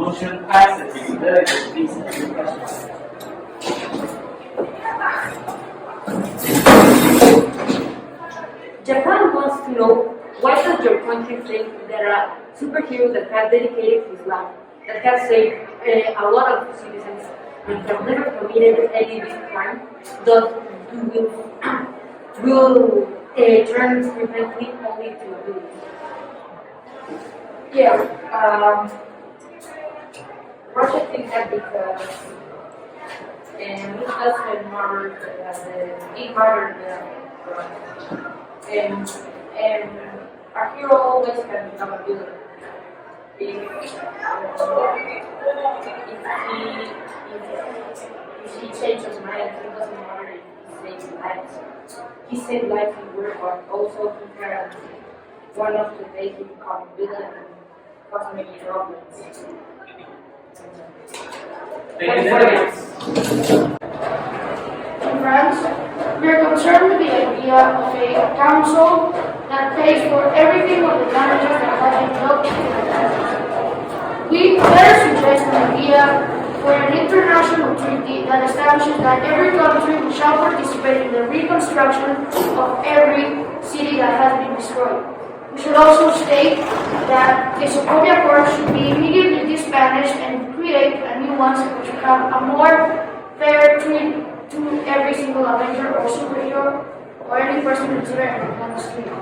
motion passes. Delegate, please, any questions? Japan wants to know, why does your country think there are superheroes that have dedicated his life, that have saved a lot of citizens, and have never committed any big crime, that will turn frequently only to do it? Yeah, Russia thinks that because it doesn't matter it matters and a hero always can become a villain. If he changes mind, it doesn't matter if he saves lives. He saved lives in war, but also he can one of the days he become a villain and cause many problems. Thank you, delegates. In France, we are concerned with the idea of a council that pays for everything of the damages that have been dealt to the country. We better suggest an idea for an international treaty that establishes that every country shall participate in the reconstruction of every city that has been destroyed. We should also state that the Sokovia Court should be immediately disbanded and create a new one which would have a more fair treatment to every single Avenger or superhero or any person considered on the street.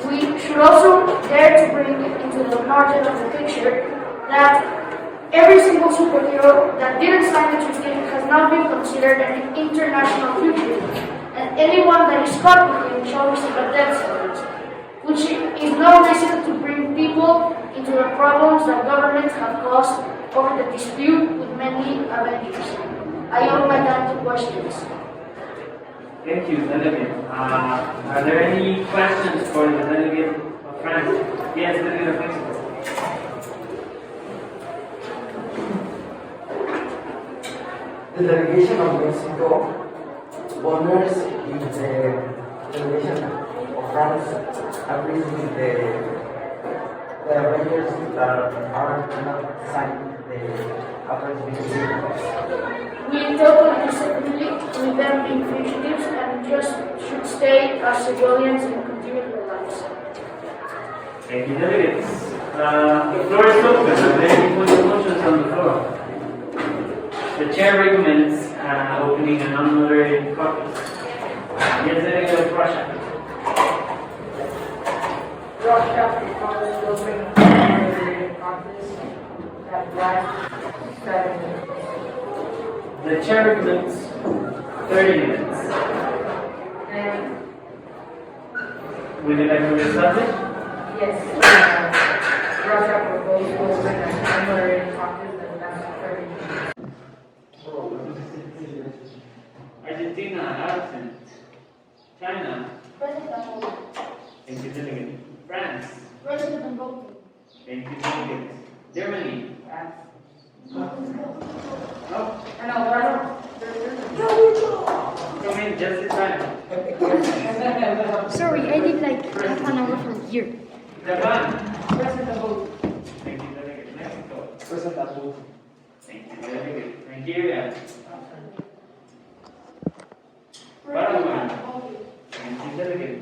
We should also dare to bring into the margin of the picture that every single superhero that didn't sign the treaty has not been considered an international fugitive, and anyone that is caught with him shall receive a death sentence, which is no reason to bring people into the problems that governments have caused over the dispute with many Avengers. I open my time to questions. Thank you, delegate. Are there any questions for the delegate of France? Yes, delegate of Mexico. The delegation of Mexico honors if the delegation of France agrees with the Avengers that are not signing the Avengers. We totally disagree with them being fugitives and just should stay as civilians and continue their lives. Thank you, delegates. The floor is open. Are there any motions on the floor? The chair recommends opening an unmoderated caucus. Yes, delegate of Russia. Russia proposes to open a conference that lasts 7 minutes. The chair recommends 30 minutes. And Would you like to establish? yes, Russia proposed to open an unmoderated conference that lasts 30 minutes. Argentina, absent. China. President Obama. Thank you, delegate. France. President Obama. Thank you, delegate. Germany. No. Come in just in time. Sorry, I live like half an hour from here. Japan. President Obama. Thank you, delegate. Mexico. President Abu. Thank you, delegate. Nigeria. Paraguay. Thank you, delegate.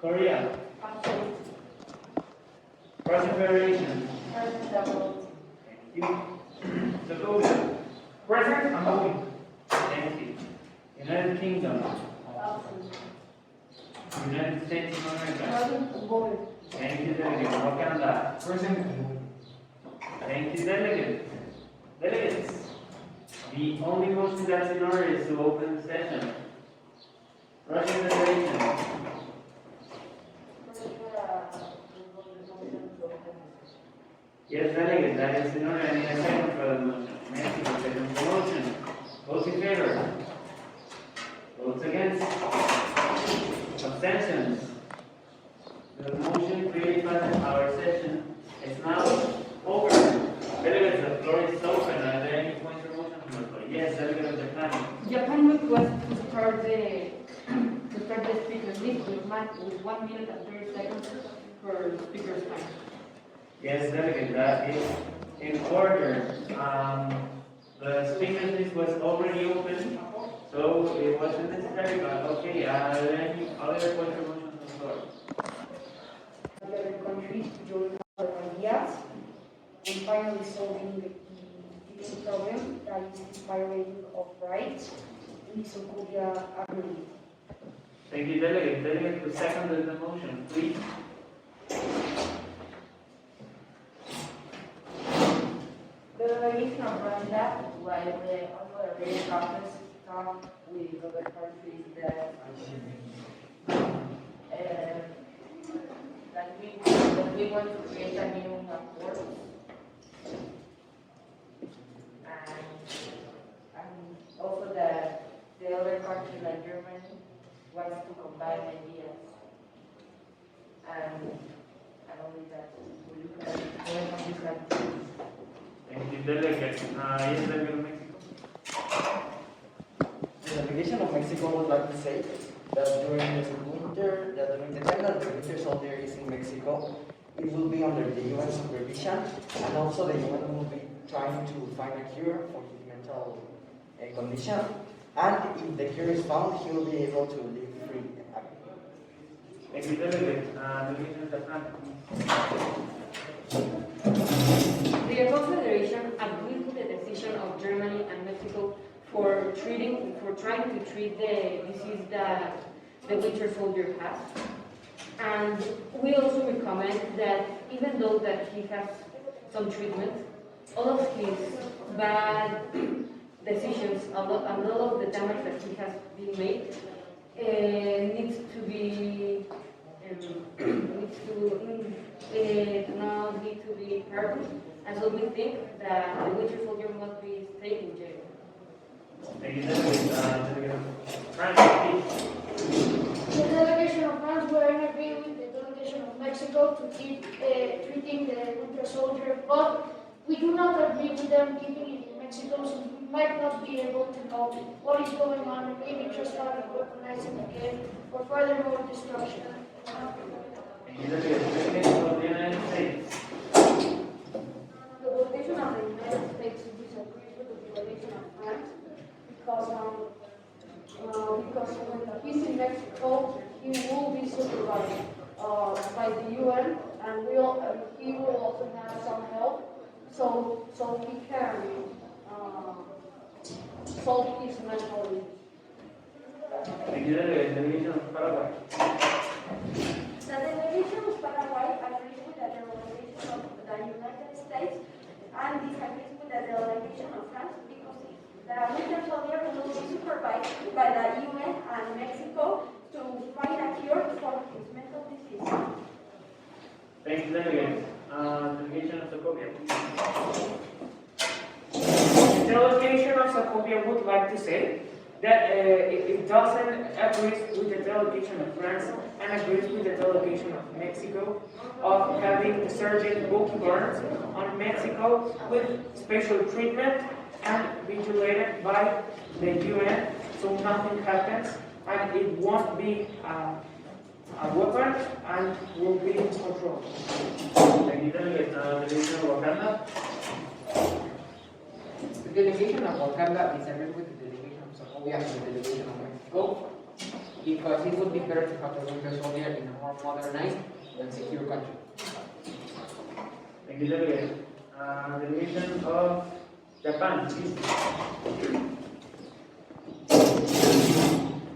Korea. Russian Federation. Thank you. Sokovia. President Abu. Thank you. United Kingdom. United States of America. Thank you, delegate. Wakanda. President Thank you, delegate. Delegates. The only motion that's in order is to open the session. Russian Federation. Yes, delegate, that is in order. I need a second for the motion. Mexico, second for the motion. Votes in favor. Votes against. Abstentions. The motion clearly passes. Our session is now over. Delegates, the floor is open. Are there any points or motions on the floor? Yes, delegate of Japan. Japan requests to start the speaker's list with 1 minute and 30 seconds for speaker's time. Yes, delegate, that is in order. The speakers list was already open, so it wasn't necessary, but okay, any other contributions on the floor? Other countries join our ideas and finally solving the key problem that is inspiring of rights in the Sokovia agreement. Thank you, Delegate. Delegate who seconded the motion, please. The delegation of Rwanda, while the honorary conference talk with other countries that we want to create a new accord, and also the other countries like Germany wants to combine ideas, and only that we look at other countries like this. Thank you, Delegate. Yes, Delegate of Mexico. The delegation of Mexico would like to say that during the time that the winter soldier is in Mexico, it will be under the UN supervision, and also the UN will be trying to find a cure for his mental condition. And if the cure is found, he will be able to live free and happy. Thank you, Delegate. Delegation of Japan. The Confederation agreed with the decision of Germany and Mexico for trying to treat the disease that the winter soldier has. And we also recommend that even though that he has some treatment, all of his bad decisions and all of the damage that he has been made needs to be heard. And so we think that the winter soldier must be stayed in jail. Thank you, Delegate. Delegate of France, please. The delegation of France were in agreement with the delegation of Mexico to keep treating the winter soldier, but we do not agree with them keeping it in Mexico since we might not be able to know what is going on and maybe just start weaponizing again for further more destruction. Thank you, Delegate. Delegate of the United States. The delegation of the United States disagrees with the delegation of France because when he's in Mexico, he will be supervised by the UN, and he will also have some help, so he can solve his mental needs. Thank you, Delegate. Delegation of Paraguay. The delegation of Paraguay agrees with the delegation of the United States and disagrees with the delegation of France because the winter soldier will be supervised by the UN and Mexico to find a cure for his mental disease. Thank you, Delegate. Delegation of Sokovia, please. The delegation of Sokovia would like to say that it doesn't agree with the delegation of France and agrees with the delegation of Mexico of having the surgeon Bucky Burns on Mexico with special treatment and vigilated by the UN so nothing happens and it won't be a weapon and will be in control. Thank you, Delegate. Delegation of Wakanda. The delegation of Wakanda disagrees with the delegation of Sokovia and the delegation of Mexico because it would be better to have the winter soldier in a more modernized and secure country. Thank you, Delegate. Delegation of Japan, please.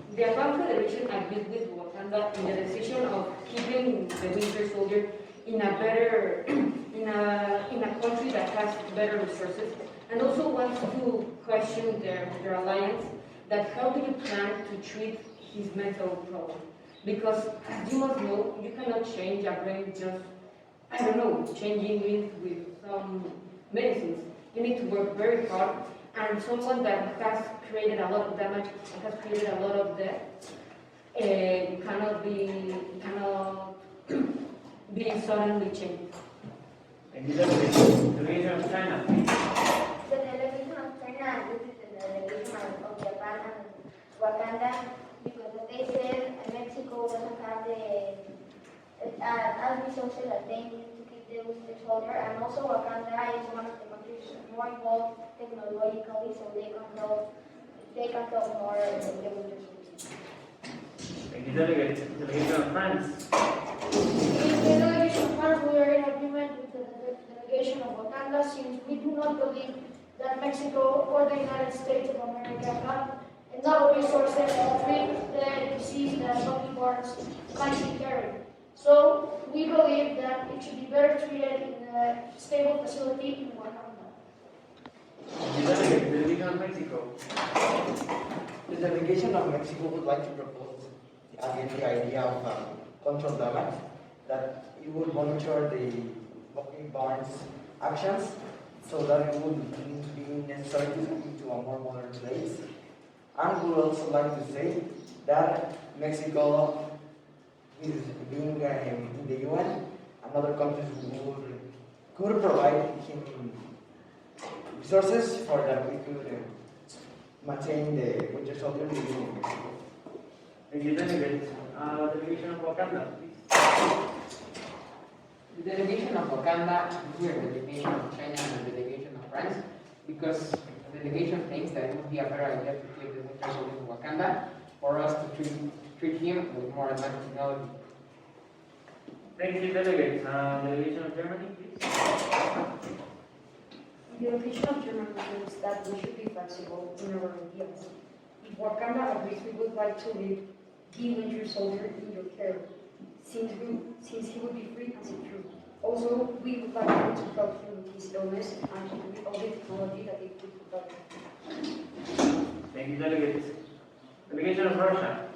The Japan Federation agreed with Wakanda in the decision of keeping the winter soldier in a country that has better resources, and also wants to question their alliance that how do you plan to treat his mental problem? Because as you must know, you cannot change a brain just, I don't know, changing it with some medicines. You need to work very hard, and someone that has created a lot of damage and has created a lot of death cannot be suddenly changed. Thank you, Delegate. Delegation of China, please. The delegation of China agrees with the delegation of Japan and Wakanda because they said Mexico doesn't have the as resources that they need to keep the Winter Soldier, and also Wakanda is one of the countries more involved technologically, so they can help more the Winter Soldier. Thank you, delegate. Delegation of France. In the delegation of France, we are in agreement with the delegation of Wakanda since we do not believe that Mexico or the United States of America have enough resources to treat the disease that Bucky Barnes likely carried. So we believe that it should be better treated in a stable facility in Wakanda. Thank you, delegate. Delegation of Mexico. The delegation of Mexico would like to propose again the idea of control damage, that it would monitor the Bucky Barnes actions so that it would be necessary to move into a more modern place. And we would also like to say that Mexico is being in the UN, and other countries could provide him resources for that we could maintain the Winter Soldier living in Mexico. Thank you, delegate. Delegation of Wakanda, please. The delegation of Wakanda, we are the delegation of China and the delegation of France, because the delegation thinks that it would be a better idea to take the Winter Soldier in Wakanda for us to treat him with more advanced technology. Thank you, delegate. Delegation of Germany, please. The delegation of Germany believes that we should be flexible in our ideas. If Wakanda agrees, we would like to leave the Winter Soldier in your care, since he would be free and secure. Also, we would like him to help him with his illness and with all the technology that it could provide. Thank you, delegate. Delegation of Russia.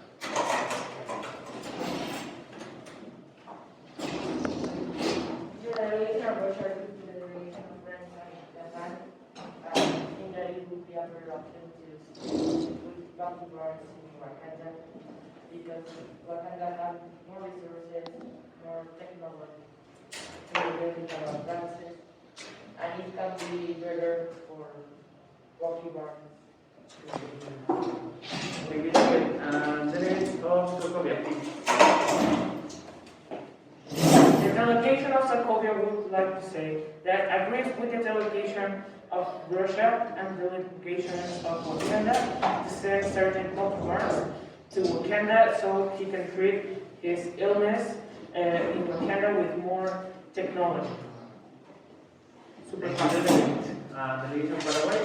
The delegation of Russia is the delegation of France and Japan. I think that it would be a better option to put Bucky Barnes in Wakanda, because Wakanda has more resources, more technology, technological advances, and it can be better for Bucky Barnes. Thank you, delegate. Delegate of Sokovia, please. The delegation of Sokovia would like to say that agrees with the delegation of Russia and the delegation of Wakanda to send Sergeant Bucky Barnes to Wakanda so he can treat his illness in Wakanda with more technology. Thank you, delegate. Delegation of Paraguay.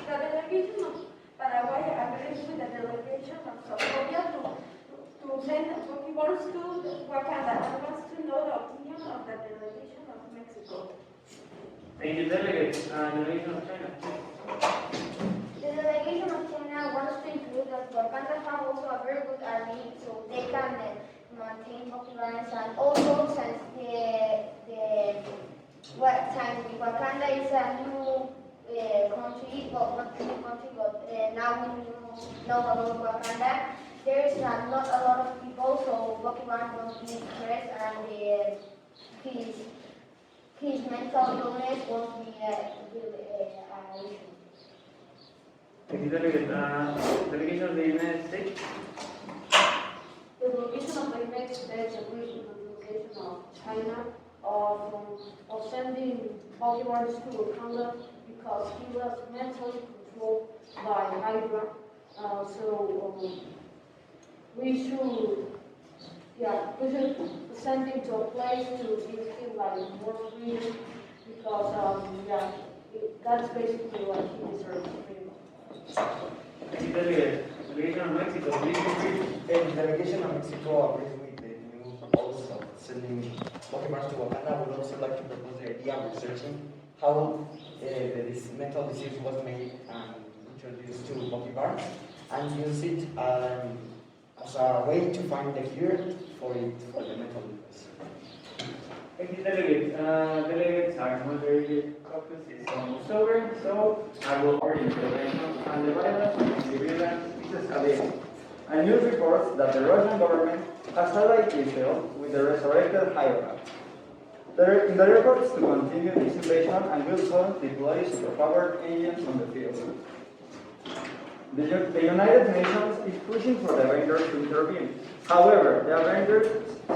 The delegation of Paraguay agrees with the delegation of Sokovia to send Bucky Barnes to Wakanda and wants to know the opinion of the delegation of Mexico. Thank you, delegate. Delegation of China, please. The delegation of China wants to include that Wakanda have also a very good army, so they can maintain popularities, and also since Wakanda is a new country, well, not new country, but now we know about Wakanda. There is not a lot of people, so Bucky Barnes won't be stressed, and his mental illness won't be an issue. Thank you, delegate. Delegation of the United States. The delegation of the United States agrees with the delegation of China of sending Bucky Barnes to Wakanda because he was mentally controlled by Hydra. We should send him to a place to give him like more freedom because that's basically what he deserves. Thank you, delegate. Delegation of Mexico, please. The delegation of Mexico agrees with the new proposal of sending Bucky Barnes to Wakanda. I would also like to propose the idea of researching how this mental disease was made and introduced to Bucky Barnes, and use it as a way to find the cure for the mental illness. Thank you, delegate. Delegates are moderated. Caucus is almost over, so I will order intervention and the violence of civilian is escalating. And news reports that the Russian government has allied itself with the resurrected hierarchy. In the efforts to continue this invasion and will soon deploy superpowered agents on the field. The United Nations is pushing for the Avengers to intervene. However, the Avengers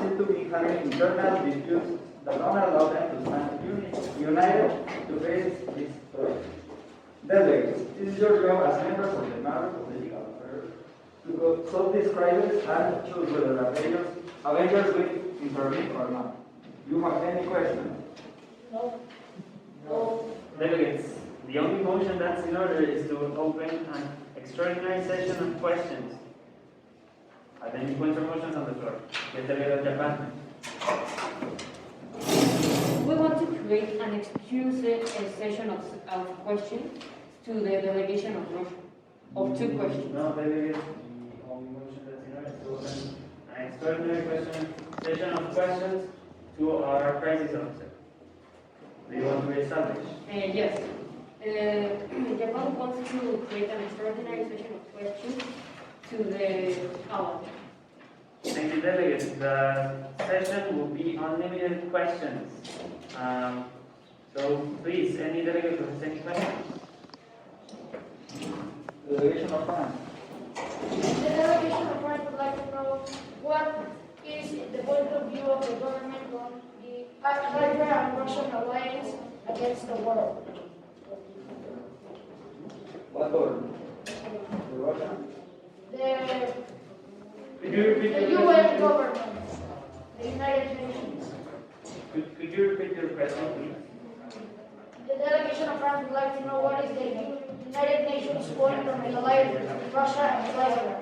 seem to be having internal disputes that don't allow them to stand united to face this threat. Delegates, it is your job as members of the matters of the legal affairs to solve this crisis and choose whether Avengers will intervene or not. Do you have any questions? No. Delegates, the only motion that's in order is to open an extraordinary session of questions. Are there any points or motions on the floor? Yes, Delegate Japan. We want to create an exclusive session of questions to the delegation of Russia, of 2 questions. No, Delegate, the only motion that's in order is to open an extraordinary session of questions to our crisis officer. Do you want to reestablish? Yes. Japan wants to create an extraordinary session of questions to the ally. Thank you, delegates. The session will be unlimited questions. So please, any delegate who has any questions? The delegation of France. The delegation of France would like to know what is the point of view of the government on the Hydra and Russian alliance against the world. What government? The Russian? Could you repeat The your UN question? government, the United Nations. Could you repeat your question, please? The delegation of France would like to know what is the United Nations point on the alliance between Russia and Hydra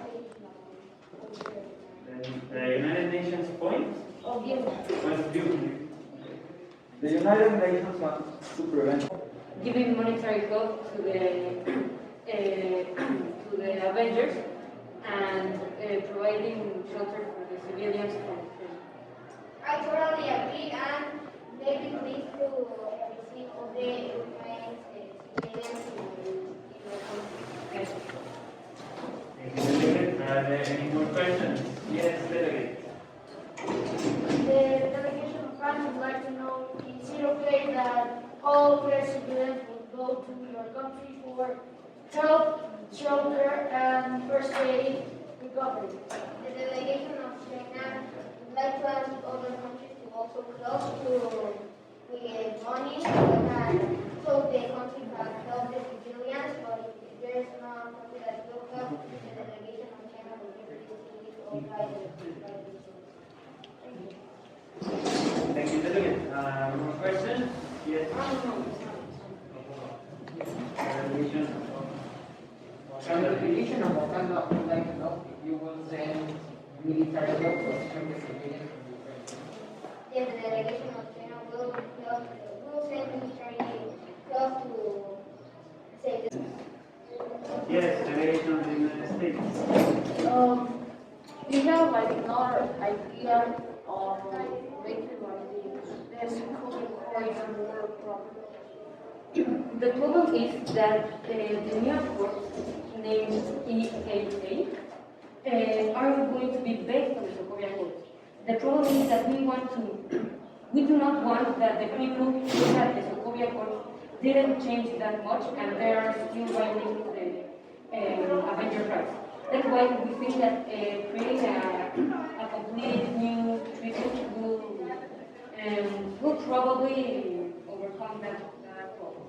The United Nations point of view. of view. The United Nations wants to prevent Giving monetary help to the Avengers and providing shelter for the civilians from I totally agree, and maybe lead to receive of the Ukraine civilians in the country. Thank you, delegate. Are there any more questions? Yes, delegate. The delegation of France would like to know, is it okay that all fair civilians will go to your country for help, shelter, and first aid recovery? The delegation of China would like to ask other countries to also help with money so the country can help the civilians, but if there is no country that will help, the delegation of China will give this all guidance. Thank you, delegate. More questions? Yes. Delegation of From the delegation of Wakanda, I would like to know if you will send military help to assist the civilians from Ukraine. Yes, the delegation of China will send military help to save the Yes, delegation of the United States. We have like another idea of making like the Sokovia Accords more proper. The problem is that the new accords named EAA are going to be based on the Sokovia Accords. The problem is that we do not want that the people who had the Sokovia Accords didn't change that much and they are still violating the Avenger rights. That's why we think that creating a complete new treaty will probably overcome that problem.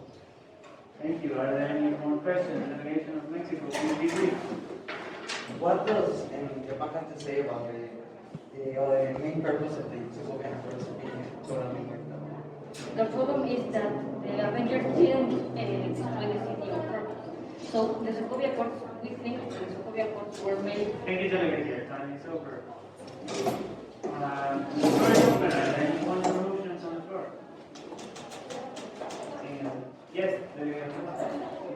Thank you. Are there any more questions? Delegation of Mexico, please be brief. What does Japan have to say about the main purpose of the Sokovia Accords being totally wiped out? The problem is that the Avengers didn't destroy the city on purpose. So the Sokovia Accords, we think the Sokovia Accords were made. Thank you, delegate. Your time is over. The floor is open. Are there any more motions on the floor? Yes, delegate.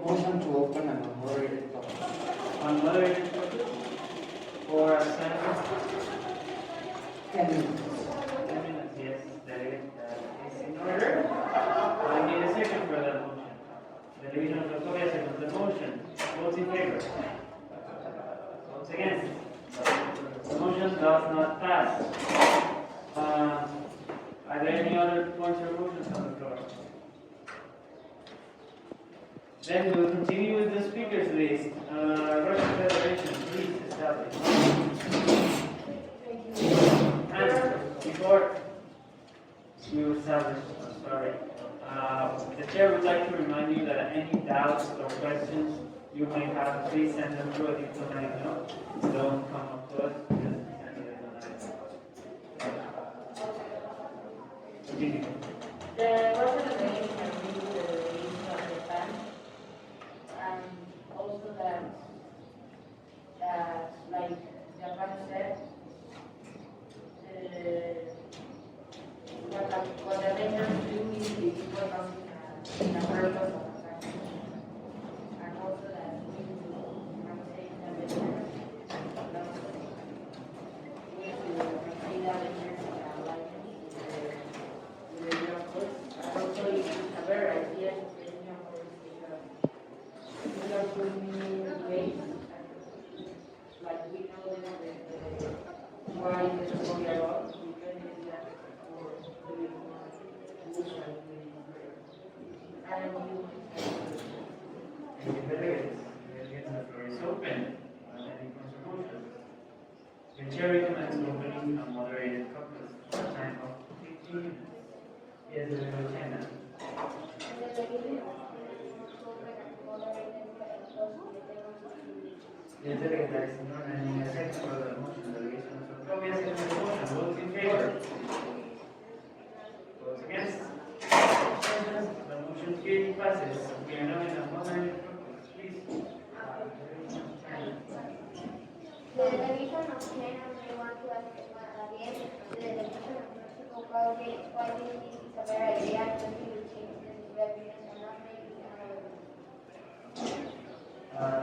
Motion to open an unmoderated topic. Unmoderated topic for Senator. 10 minutes. 10 minutes, yes, delegate. Is in order. I need a second for that motion. Delegation of Sokovia seconds the motion. Votes in favor. Votes against. The motion does not pass. Are there any other points or motions on the floor? Then we will continue with the speakers list. Russian Federation, please establish. Answer. established, sorry. The chair would like to remind you that any doubts or questions you might have, please send them through a diplomatic note. Don't come up to us, just send it a diplomatic note. There was a debate between the delegation of Japan, and also that like Japan said, what the Avengers do is important in the purpose of the country, and also that we need to maintain the Avengers, we need to maintain the Avengers in our life. And also it's a better idea to bring your voice because we are doing ways like we know why the Sokovia law we can use that for doing rules like doing and you Delegates, the floor is open. Any contributions? The chair recommends opening a moderated caucus for a time of 15 minutes. Yes, the lieutenant. Yes, delegate, there is none, and in a second for the motion, delegation of Sokovia, second the motion, votes in favor. Votes against. Abstentions. The motion clearly passes. We are now in a moderated caucus, please. The delegation of China may want to ask again, the delegation of Mexico, why do you think it's a better idea to change the revenue and not make it another one?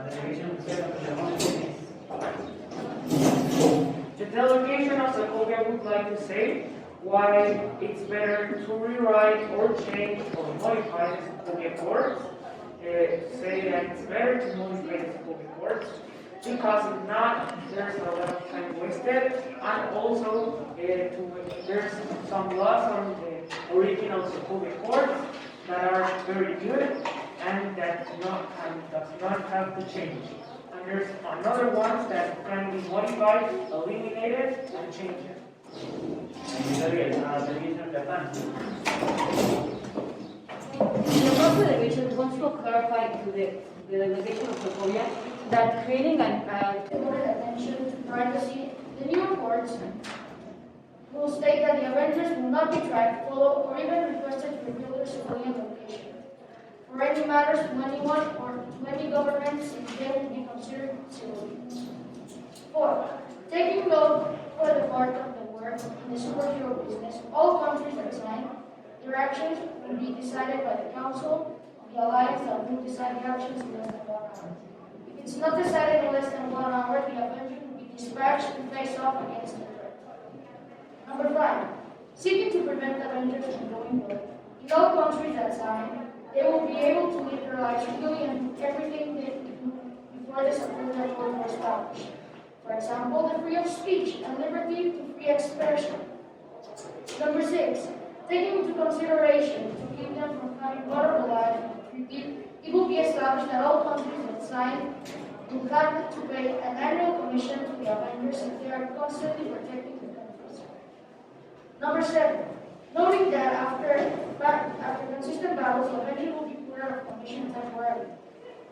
Delegation of the motion, The delegation of Sokovia would like to say why it's better to rewrite or change or modify the Sokovia courts. Say that it's better to modify the Sokovia courts because if not, there's a lot of time wasted, and also there's some laws on the original Sokovia courts that are very good and that does not have to change. And there's another ones that can be modified, eliminated, and changed. delegate, delegation of Japan. The first delegation wants to clarify to the delegation of Sokovia that creating Order attention to privacy, the new reports will state that the Avengers will not be tracked, followed, or even requested to reveal their civilian location. For any matters to anyone or to any government, since they will be considered civilians. 4. Taking note for the part of the work in the superhero business, all countries that sign, their actions will be decided by the Council of the Alliance that will decide the actions in less than 1 hour. If it's not decided in less than 1 hour, the Avenger will be dispatched to face off against the threat. Number 5. Seeking to prevent Avengers from going broke. In all countries that sign, they will be able to live their lives freely and do everything they do before the Sokovia Accord was established. For example, the freedom of speech and liberty to free expression. Number 6. Taking into consideration to keep them from having vulnerable lives in the treaty, it will be established that all countries that sign will have to pay an annual commission to the Avengers if they are constantly protecting the countries. Number 7. Noting that after consistent battles, the Avengers will be put out of commission temporarily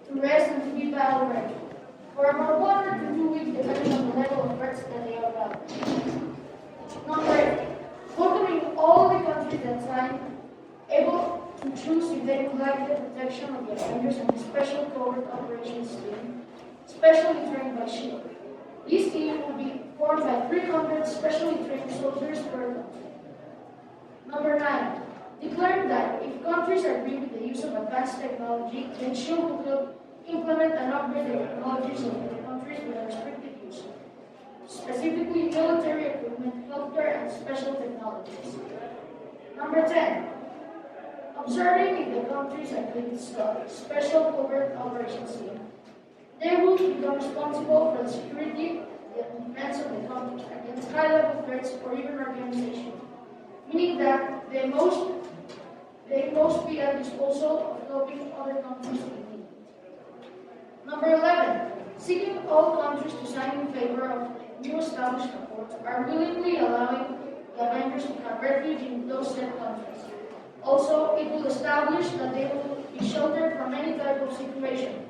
to rest and to be battle ready for about 1 or 2 weeks, depending on the level of threats that they are battling. Number 8. Welcoming all the countries that sign, able to choose if they would like the protection of the Avengers and the Special Covert Operations Team, specially trained by SHIELD. This team will be formed by 300 specially trained soldiers per country. Number 9. Declaring that if countries agree with the use of advanced technology, then SHIELD will implement and upgrade the technologies of the countries with a restricted use, specifically military equipment, healthcare, and special technologies. Number 10. Observing if the countries agree with Special Covert Operations Team, they will become responsible for the security and defense of the countries against high-level threats or even organization, meaning that they most be at disposal of helping other countries in need. Number 11. Seeking all countries to sign in favor of new established accords are willingly allowing the Avengers to have refuge in those said countries. Also, it will establish that they will be sheltered from any type of situation,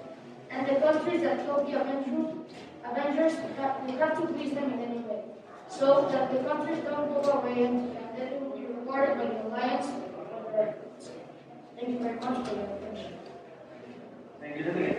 and the countries that help the Avengers will have to please them in any way, so that the countries don't go away and they will be rewarded by the alliance for their efforts. Thank you very much for your attention. Thank you, Delegate.